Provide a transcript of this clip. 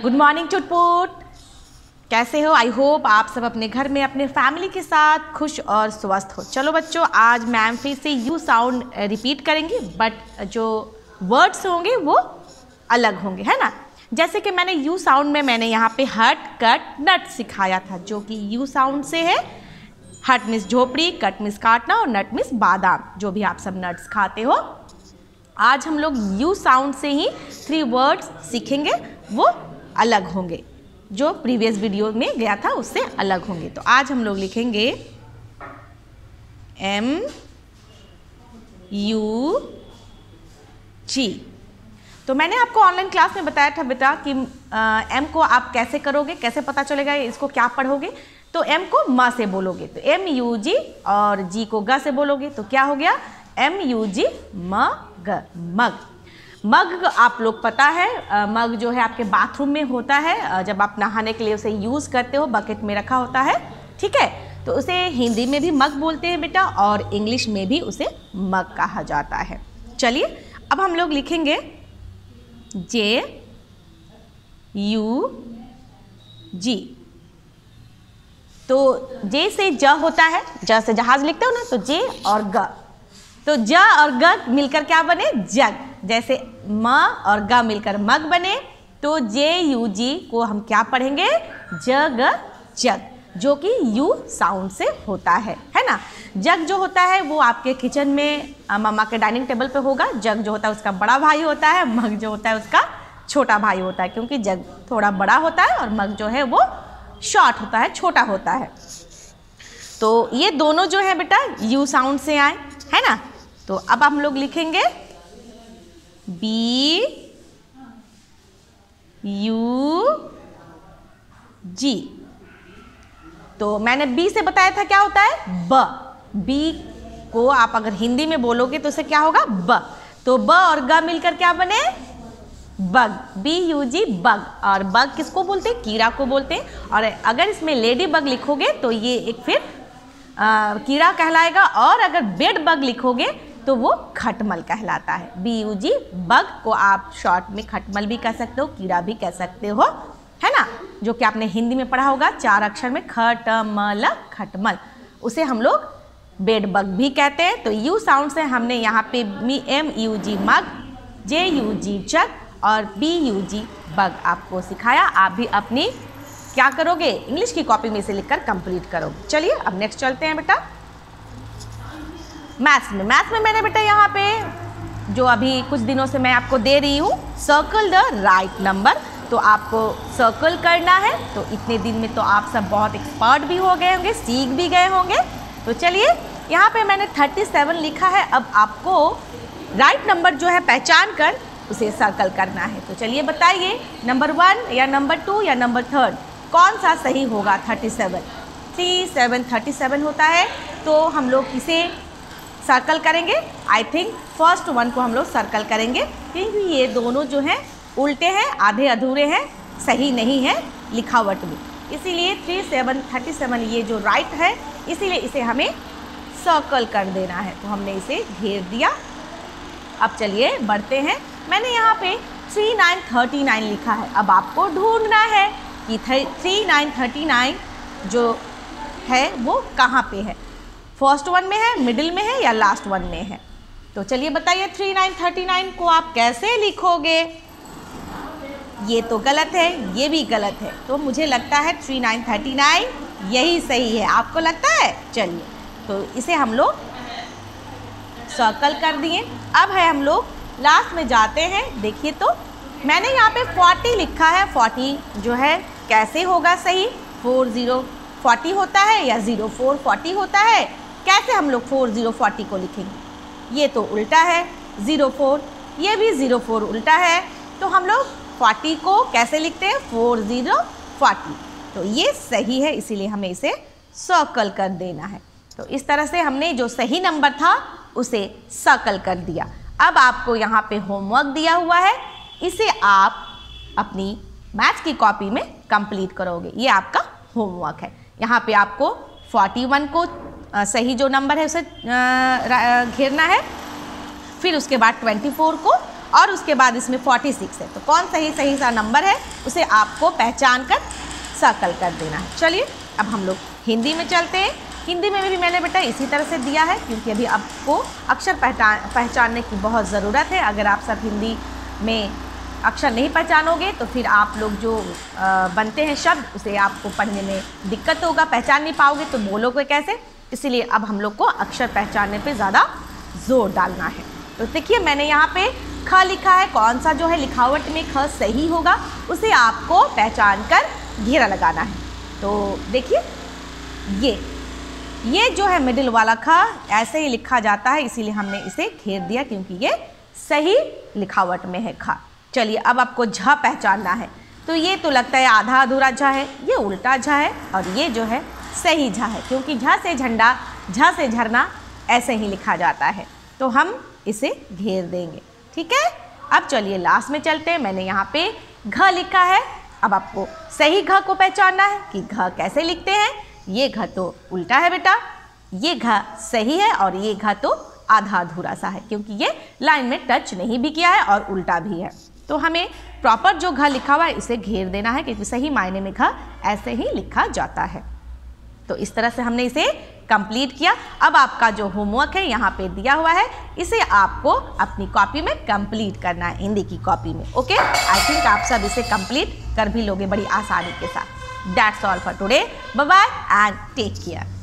Good morning चुटपुट, कैसे हो? I hope आप सब अपने घर में अपने फैमिली के साथ खुश और स्वस्थ हो। चलो बच्चों, आज मैम फिर से यू साउंड रिपीट करेंगे, बट जो वर्ड्स होंगे वो अलग होंगे, है ना। जैसे कि मैंने यू साउंड में मैंने यहाँ पे हट, कट, नट सिखाया था, जो कि यू साउंड से है। हट मीन्स झोपड़ी, कट मीन्स काटना और नट मीन्स बादाम, जो भी आप सब नट्स खाते हो। आज हम लोग यू साउंड से ही 3 वर्ड्स सीखेंगे, वो अलग होंगे, जो प्रीवियस वीडियो में गया था उससे अलग होंगे। तो आज हम लोग लिखेंगे MUG। तो मैंने आपको ऑनलाइन क्लास में बताया था बेटा कि M को आप कैसे करोगे, कैसे पता चलेगा इसको क्या पढ़ोगे। तो M को म से बोलोगे तो MUG, और G को ग से बोलोगे तो क्या हो गया MUG मग। मग मग आप लोग पता है, मग जो है आपके बाथरूम में होता है, जब आप नहाने के लिए उसे यूज़ करते हो, बकेट में रखा होता है, ठीक है। तो उसे हिंदी में भी मग बोलते हैं बेटा, और इंग्लिश में भी उसे मग कहा जाता है। चलिए अब हम लोग लिखेंगे JUG। तो J से ज होता है, ज से जहाज लिखते हो ना, तो J और ग, तो ज और ग मिलकर क्या बने जग। जैसे म और ग मिलकर मग बने, तो JUG को हम क्या पढ़ेंगे जग जग, जो कि यू साउंड से होता है ना। जग जो होता है वो आपके किचन में मम्मा के डाइनिंग टेबल पे होगा। जग जो होता है उसका बड़ा भाई होता है, मग जो होता है उसका छोटा भाई होता है, क्योंकि जग थोड़ा बड़ा होता है और मग जो है वो शॉर्ट होता है, छोटा होता है। तो ये दोनों जो है बेटा यू साउंड से आए, है ना। तो अब हम लोग लिखेंगे BUG। तो मैंने बी से बताया था क्या होता है ब। बी को आप अगर हिंदी में बोलोगे तो उसे क्या होगा ब। तो ब और ग मिलकर क्या बने बग, BUG बग। और बग किसको बोलते हैं? कीड़ा को बोलते हैं। और अगर इसमें लेडी बग लिखोगे तो ये एक फिर कीड़ा कहलाएगा, और अगर बेड बग लिखोगे तो वो खटमल कहलाता है। BUG बग को आप शॉर्ट में खटमल भी कह सकते हो, कीड़ा भी कह सकते हो, है ना, जो कि आपने हिंदी में पढ़ा होगा 4 अक्षर में खटमल, खटमल। उसे हम लोग बेड बग भी कहते हैं। तो यू साउंड से हमने यहाँ पे MUG मग, JUG जग और BUG बग आपको सिखाया। आप भी अपनी क्या करोगे इंग्लिश की कॉपी में से लिखकर कंप्लीट करोगे। चलिए अब नेक्स्ट चलते हैं बेटा मैथ्स में। मैथ्स में मैंने बेटा यहाँ पे जो अभी कुछ दिनों से मैं आपको दे रही हूँ, सर्कल द राइट नंबर। तो आपको सर्कल करना है। तो इतने दिन में तो आप सब बहुत एक्सपर्ट भी हो गए होंगे, सीख भी गए होंगे। तो चलिए यहाँ पे मैंने 37 लिखा है। अब आपको राइट नंबर जो है पहचान कर उसे सर्कल करना है। तो चलिए बताइए नंबर 1 या नंबर 2 या नंबर 3 कौन सा सही होगा? 37 37 होता है। तो हम लोग इसे सर्कल करेंगे। आई थिंक फर्स्ट वन को हम लोग सर्कल करेंगे, क्योंकि ये दोनों जो हैं उल्टे हैं, आधे अधूरे हैं, सही नहीं है लिखावट में। इसीलिए 37 ये जो राइट है, इसीलिए इसे हमें सर्कल कर देना है। तो हमने इसे घेर दिया। अब चलिए बढ़ते हैं। मैंने यहाँ पे 3939 लिखा है। अब आपको ढूंढना है कि 3939 जो है वो कहाँ पे है, फर्स्ट वन में है, मिडिल में है या लास्ट वन में है। तो चलिए बताइए 3939 को आप कैसे लिखोगे? ये तो गलत है, ये भी गलत है। तो मुझे लगता है 3939 यही सही है। आपको लगता है? चलिए तो इसे हम लोग सर्कल कर दिए। अब है हम लोग लास्ट में जाते हैं। देखिए तो मैंने यहाँ पे 40 लिखा है। 40 जो है कैसे होगा सही? 40 होता है या 0440 होता है? कैसे हम लोग 4040 को लिखेंगे? ये तो उल्टा है 04, ये भी 04 उल्टा है। तो हम लोग 40 को कैसे लिखते हैं? 4040। तो ये सही है, इसीलिए हमें इसे सर्कल कर देना है। तो इस तरह से हमने जो सही नंबर था उसे सर्कल कर दिया। अब आपको यहाँ पे होमवर्क दिया हुआ है, इसे आप अपनी मैथ्स की कॉपी में कंप्लीट करोगे। ये आपका होमवर्क है। यहाँ पे आपको 41 को सही जो नंबर है उसे घेरना है, फिर उसके बाद 24 को और उसके बाद इसमें 46 है। तो कौन सही सा नंबर है उसे आपको पहचान कर सर्कल कर देना है। चलिए अब हम लोग हिंदी में चलते हैं। हिंदी में भी मैंने बेटा इसी तरह से दिया है, क्योंकि अभी आपको अक्षर पहचानने की बहुत ज़रूरत है। अगर आप सब हिंदी में अक्षर नहीं पहचानोगे तो फिर आप लोग जो बनते हैं शब्द उसे आपको पढ़ने में दिक्कत होगा, पहचान नहीं पाओगे तो बोलोगे कैसे। इसीलिए अब हम लोग को अक्षर पहचानने पे ज़्यादा जोर डालना है। तो देखिए मैंने यहाँ पे ख लिखा है, कौन सा जो है लिखावट में ख सही होगा उसे आपको पहचान कर घेरा लगाना है। तो देखिए ये जो है मिडिल वाला ख ऐसे ही लिखा जाता है, इसीलिए हमने इसे घेर दिया क्योंकि ये सही लिखावट में है ख। चलिए अब आपको झ पहचानना है। तो ये तो लगता है आधा अधूरा झ है, ये उल्टा झ है और ये जो है सही झ है, क्योंकि झ से झंडा, झ से झरना ऐसे ही लिखा जाता है। तो हम इसे घेर देंगे, ठीक है। अब चलिए लास्ट में चलते हैं। मैंने यहाँ पे घ लिखा है। अब आपको सही घ को पहचानना है कि घ कैसे लिखते हैं। ये घ तो उल्टा है बेटा, ये घ सही है और ये घ तो आधा अधूरा सा है, क्योंकि ये लाइन में टच नहीं भी किया है और उल्टा भी है। तो हमें प्रॉपर जो घ लिखा हुआ है इसे घेर देना है, क्योंकि सही मायने में घ ऐसे ही लिखा जाता है। तो इस तरह से हमने इसे कंप्लीट किया। अब आपका जो होमवर्क है यहाँ पे दिया हुआ है, इसे आपको अपनी कॉपी में कंप्लीट करना है, हिंदी की कॉपी में। ओके, आई थिंक आप सब इसे कंप्लीट कर भी लोगे बड़ी आसानी के साथ। That's all for today. Bye bye and take care.